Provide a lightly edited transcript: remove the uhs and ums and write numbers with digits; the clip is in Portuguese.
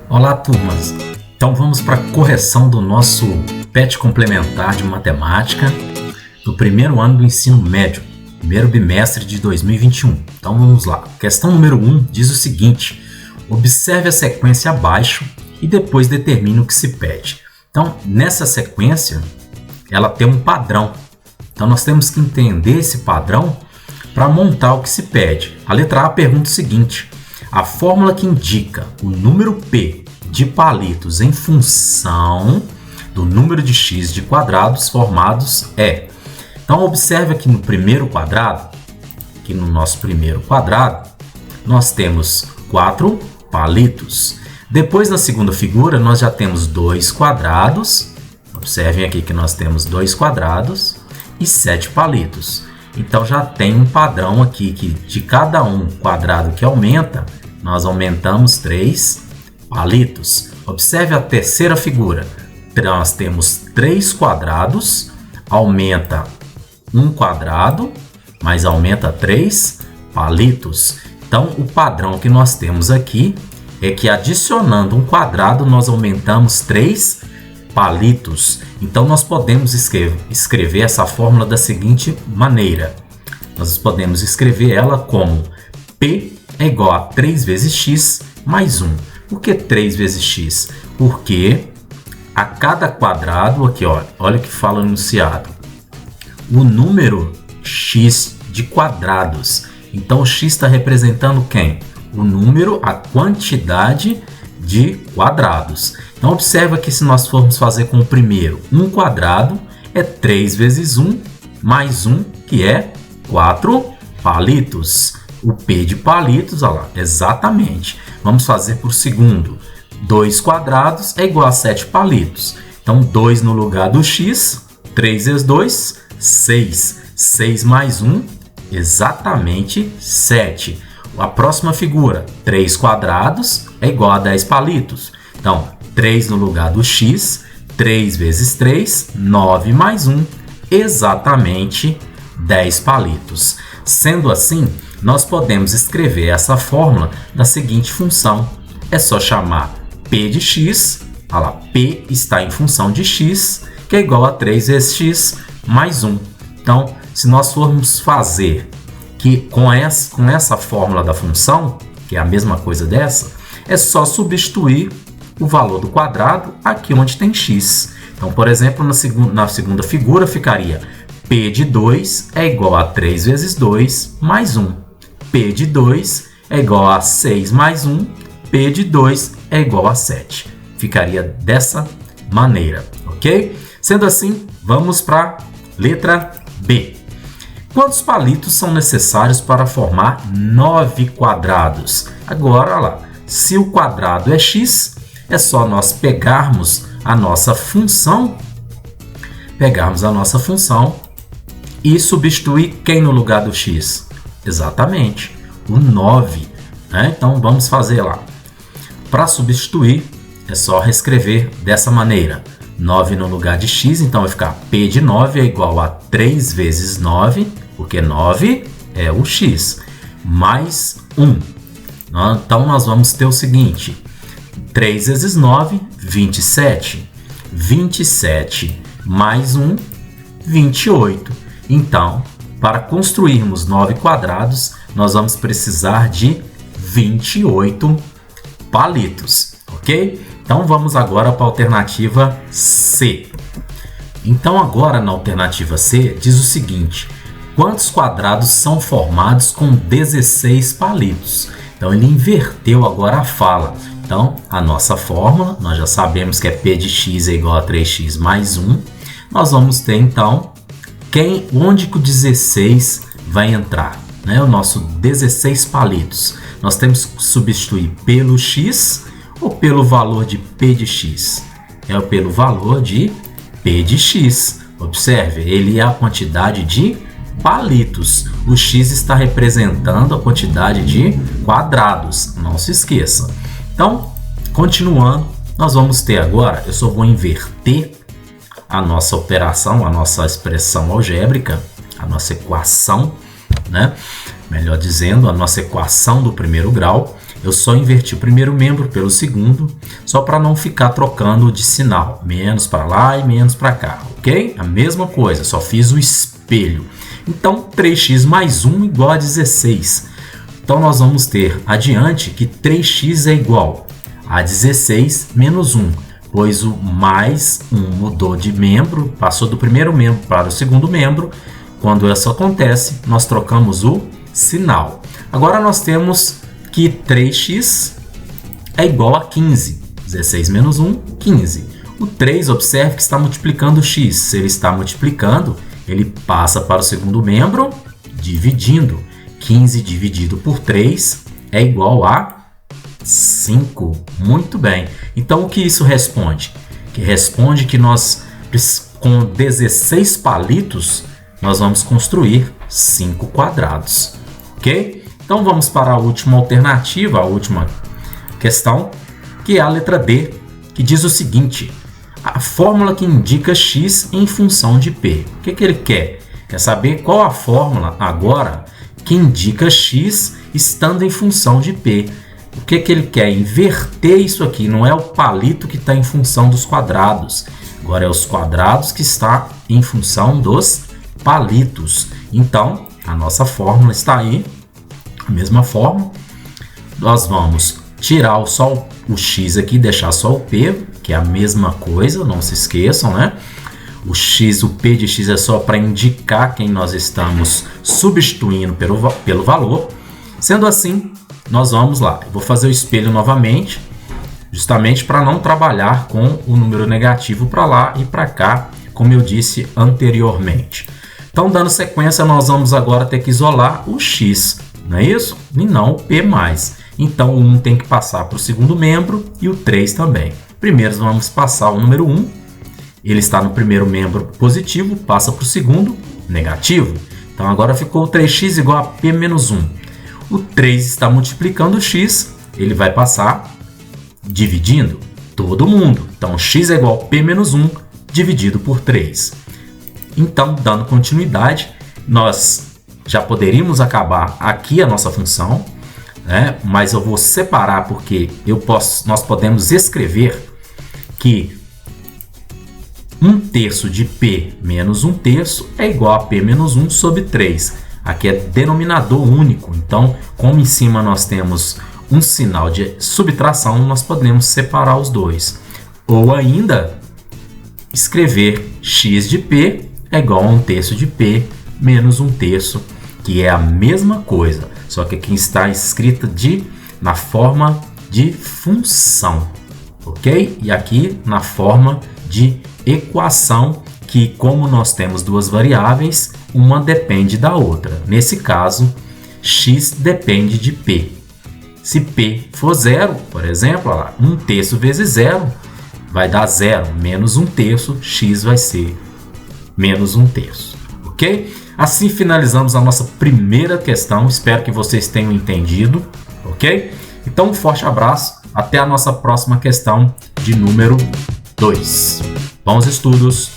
Olá, turmas! Então vamos para a correção do nosso PET complementar de matemática do primeiro ano do ensino médio, primeiro bimestre de 2021. Então vamos lá. Questão número 1 diz o seguinte: observe a sequência abaixo e depois determine o que se pede. Então, nessa sequência, ela tem um padrão. Então nós temos que entender esse padrão para montar o que se pede. A letra A pergunta o seguinte: a fórmula que indica o número P de palitos em função do número de x de quadrados formados é. Então observe aqui no primeiro quadrado, aqui no nosso primeiro quadrado, nós temos 4 palitos. Depois na segunda figura nós já temos 2 quadrados. Observem aqui que nós temos 2 quadrados e 7 palitos. Então já tem um padrão aqui que de cada quadrado que aumenta, nós aumentamos 3 palitos. Observe a terceira figura. Nós temos 3 quadrados, aumenta 1 quadrado, mas aumenta 3 palitos. Então o padrão que nós temos aqui é que adicionando um quadrado nós aumentamos 3 palitos. Então nós podemos escrever essa fórmula da seguinte maneira. Nós podemos escrever ela como P é igual a 3 vezes x mais 1. Por que 3 vezes x? Porque a cada quadrado, aqui ó, olha o que fala o enunciado, o número x de quadrados. Então o x está representando quem? O número, a quantidade de quadrados. Então observa que se nós formos fazer com o primeiro, 1 quadrado é 3 vezes 1 mais 1, que é 4 palitos. O P de palitos, olha lá, exatamente. Vamos fazer por segundo. 2 quadrados é igual a 7 palitos. Então 2 no lugar do x, 3 vezes 2, 6. 6 mais 1, exatamente 7. A próxima figura, 3 quadrados é igual a 10 palitos. Então, 3 no lugar do x, 3 vezes 3, 9 mais 1, exatamente 10 palitos. Sendo assim, nós podemos escrever essa fórmula da seguinte função. É só chamar P de x, olha lá, P está em função de x, que é igual a 3 vezes x mais 1. Então, se nós formos fazer que com essa fórmula da função, que é a mesma coisa dessa, é só substituir o valor do quadrado aqui onde tem x. Então, por exemplo, na segunda figura ficaria P de 2 é igual a 3 vezes 2 mais 1. P de 2 é igual a 6 mais 1. P de 2 é igual a 7. Ficaria dessa maneira, ok? Sendo assim, vamos para a letra B. Quantos palitos são necessários para formar 9 quadrados? Agora, olha lá, se o quadrado é x, é só nós pegarmos a nossa função e substituir quem no lugar do x? Exatamente, o 9. Né? Então, vamos fazer lá. Para substituir, é só reescrever dessa maneira. 9 no lugar de x, então vai ficar P de 9 é igual a 3 vezes 9, porque 9 é o x, mais 1. Então, nós vamos ter o seguinte: 3 vezes 9, 27. 27 mais 1, 28. Então, para construirmos 9 quadrados, nós vamos precisar de 28 palitos, ok? Então, vamos agora para a alternativa C. Então, agora na alternativa C, diz o seguinte: quantos quadrados são formados com 16 palitos? Então, ele inverteu agora a fala. Então, a nossa fórmula, nós já sabemos que é P de x é igual a 3x mais 1. Nós vamos ter, então, onde que o 16 vai entrar? Né? O nosso 16 palitos. Nós temos que substituir pelo x ou pelo valor de P de x? É pelo valor de P de x. Observe, ele é a quantidade de palitos. O x está representando a quantidade de quadrados. Não se esqueça. Então, continuando, nós vamos ter agora, eu só vou inverter a nossa operação, a nossa expressão algébrica, a nossa equação, né? Melhor dizendo, a nossa equação do primeiro grau. Eu só inverti o primeiro membro pelo segundo, só para não ficar trocando de sinal, menos para lá e menos para cá, ok? A mesma coisa, só fiz o espelho. Então, 3x mais 1 igual a 16. Então, nós vamos ter adiante que 3x é igual a 16 menos 1, pois o mais 1 mudou de membro, passou do primeiro membro para o segundo membro. Quando isso acontece, nós trocamos o sinal. Agora, nós temos que 3x é igual a 15. 16 menos 1, 15. O 3, observe que está multiplicando o x. Se ele está multiplicando, ele passa para o segundo membro, dividindo. 15 dividido por 3 é igual a 5. Muito bem. Então, o que isso responde? Que responde que nós, com 16 palitos, nós vamos construir 5 quadrados. Ok? Então, vamos para a última alternativa, a última questão, que é a letra D, que diz o seguinte: a fórmula que indica x em função de p. O que ele quer? Quer saber qual a fórmula agora que indica x estando em função de p. O que ele quer? Inverter isso aqui. Não é o palito que está em função dos quadrados. Agora é os quadrados que está em função dos palitos. Então, a nossa fórmula está aí. A mesma forma. Nós vamos tirar só o x aqui, deixar só o p, que é a mesma coisa, não se esqueçam, né? O x, o p de x é só para indicar quem nós estamos substituindo pelo valor. Sendo assim, nós vamos lá. Eu vou fazer o espelho novamente, justamente para não trabalhar com o número negativo para lá e para cá, como eu disse anteriormente. Então, dando sequência, nós vamos agora ter que isolar o x, não é isso? E não o p mais. Então, o 1 tem que passar para o segundo membro e o 3 também. Primeiro, vamos passar o número 1. Ele está no primeiro membro positivo, passa para o segundo negativo. Então, agora ficou 3x igual a p menos 1. O 3 está multiplicando o x, ele vai passar dividindo todo mundo. Então, x é igual a p menos 1 dividido por 3. Então, dando continuidade, nós já poderíamos acabar aqui a nossa função, né? Mas eu vou separar porque nós podemos escrever que 1/3 de p menos 1/3 é igual a p menos 1 sobre 3. Aqui é denominador único, então, como em cima nós temos um sinal de subtração, nós podemos separar os dois. Ou ainda, escrever x de p é igual a 1/3 de p menos 1/3, que é a mesma coisa, só que aqui está escrita na forma de função, ok? E aqui na forma de equação, que como nós temos duas variáveis, uma depende da outra. Nesse caso, x depende de p. Se p for 0, por exemplo, 1/3 vezes 0 vai dar 0, menos 1/3, x vai ser menos 1/3, ok? Assim finalizamos a nossa primeira questão, espero que vocês tenham entendido, ok? Então, um forte abraço, até a nossa próxima questão de número 2. Bons estudos!